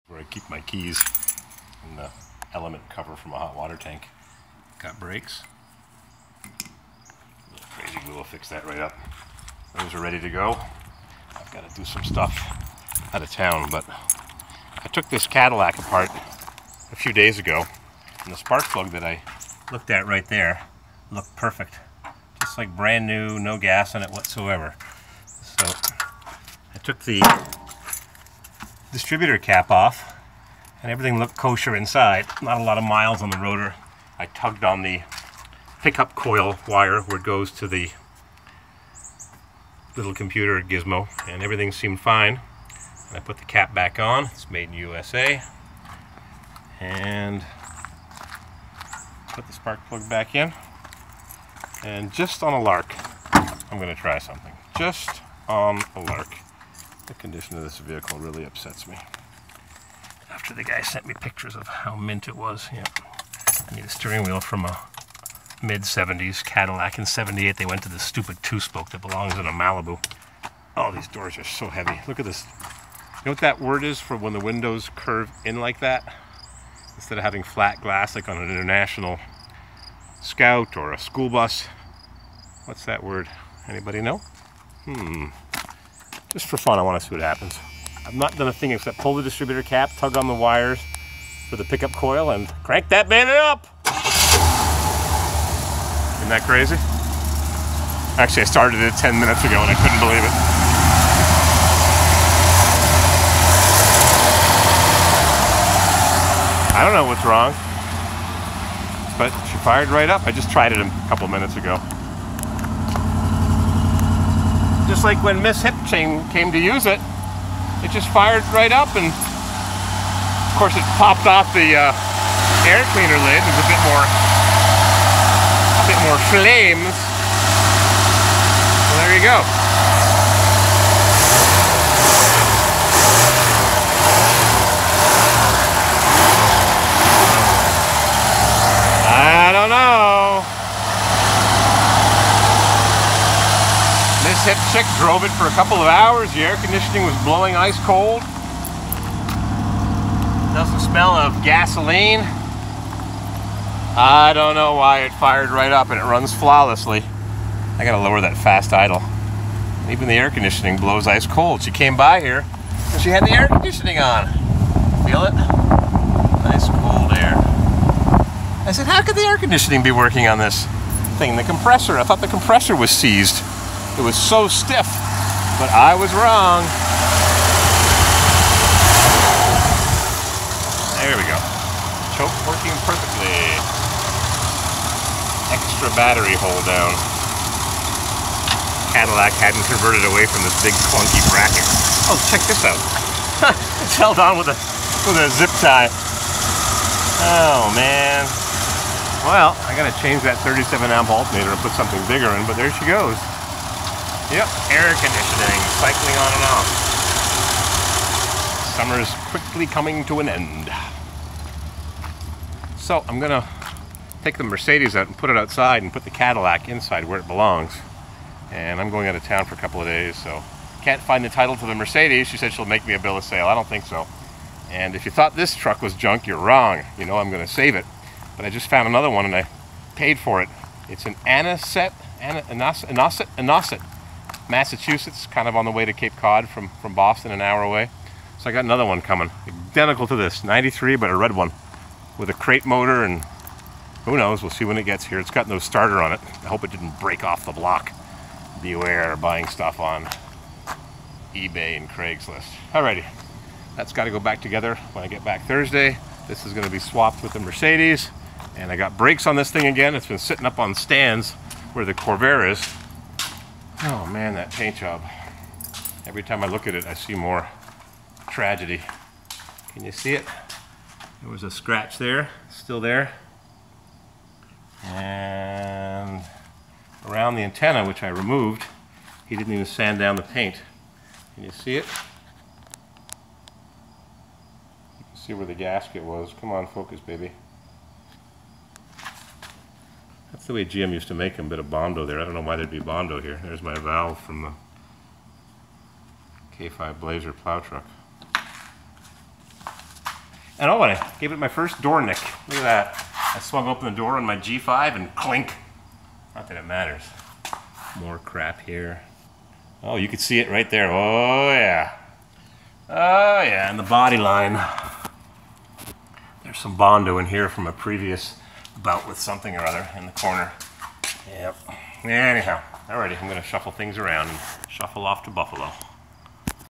where I keep my keys in the element cover from a hot water tank. Got brakes. A little crazy glue will fix that right up. Those are ready to go. I've got to do some stuff out of town, but I took this Cadillac apart a few days ago, and the spark plug that I looked at right there looked perfect. Just like brand new, no gas in it whatsoever. So I took the distributor cap off, and everything looked kosher inside. Not a lot of miles on the rotor. I tugged on the pickup coil wire where it goes to the little computer gizmo, and everything seemed fine. And I put the cap back on. It's made in USA. And put the spark plug back in. And just on a lark, I'm going to try something. Just on a lark. The condition of this vehicle really upsets me. After the guy sent me pictures of how mint it was. Yeah. I need a steering wheel from a mid-70s Cadillac. In 78 they went to the stupid two-spoke that belongs in a Malibu. Oh, these doors are so heavy. Look at this. You know what that word is for when the windows curve in like that? Instead of having flat glass like on an International Scout or a school bus. What's that word? Anybody know? Just for fun, I want to see what happens. I've not done a thing except pull the distributor cap, tug on the wires for the pickup coil, and crank that baby up! Isn't that crazy? Actually, I started it 10 minutes ago and I couldn't believe it. I don't know what's wrong, but she fired right up. I just tried it a couple minutes ago. Just like when Miss Hip Chain came to use it, it just fired right up, and of course it popped off the air cleaner lid. There's a bit more flames. Well, there you go. I don't know. This hip chick drove it for a couple of hours. The air conditioning was blowing ice cold. Doesn't smell of gasoline. I don't know why it fired right up, and it runs flawlessly. I gotta lower that fast idle. Even the air conditioning blows ice cold. She came by here and she had the air conditioning on. Feel it? Nice cold air. I said, how could the air conditioning be working on this thing? The compressor, I thought the compressor was seized. It was so stiff, but I was wrong. There we go. Choke working perfectly. Extra battery hold down. Cadillac hadn't converted away from this big clunky bracket. Oh, check this out. It's held on with a zip tie. Oh man. Well, I gotta change that 37 amp alternator and put something bigger in, but there she goes. Yep, air conditioning, cycling on and off. Summer's quickly coming to an end. So I'm gonna take the Mercedes out and put it outside and put the Cadillac inside where it belongs. And I'm going out of town for a couple of days, so can't find the title to the Mercedes. She said she'll make me a bill of sale. I don't think so. And if you thought this truck was junk, you're wrong. You know I'm gonna save it. But I just found another one and I paid for it. It's an Anacet, Massachusetts, kind of on the way to Cape Cod from Boston, an hour away. So I got another one coming, identical to this, 93, but a red one with a crate motor, and who knows, we'll see when it gets here. It's got no starter on it. I hope it didn't break off the block. Beware buying stuff on eBay and Craigslist. Alrighty, that's got to go back together when I get back Thursday. This is going to be swapped with the Mercedes, and I got brakes on this thing again. It's been sitting up on stands where the Corvair is. Oh man, that paint job. Every time I look at it, I see more tragedy. Can you see it? There was a scratch there, still there. And around the antenna, which I removed, he didn't even sand down the paint. Can you see it? You can see where the gasket was. Come on, focus, baby. That's the way GM used to make them, a bit of Bondo there. I don't know why there'd be Bondo here. There's my valve from the K5 Blazer plow truck. And oh, and I gave it my first door nick. Look at that. I swung open the door on my G5 and clink. Not that it matters. More crap here. Oh, you can see it right there. Oh, yeah. Oh, yeah, and the body line. There's some Bondo in here from a previous bout with something or other in the corner. Yep. Anyhow, alrighty, I'm going to shuffle things around and shuffle off to Buffalo.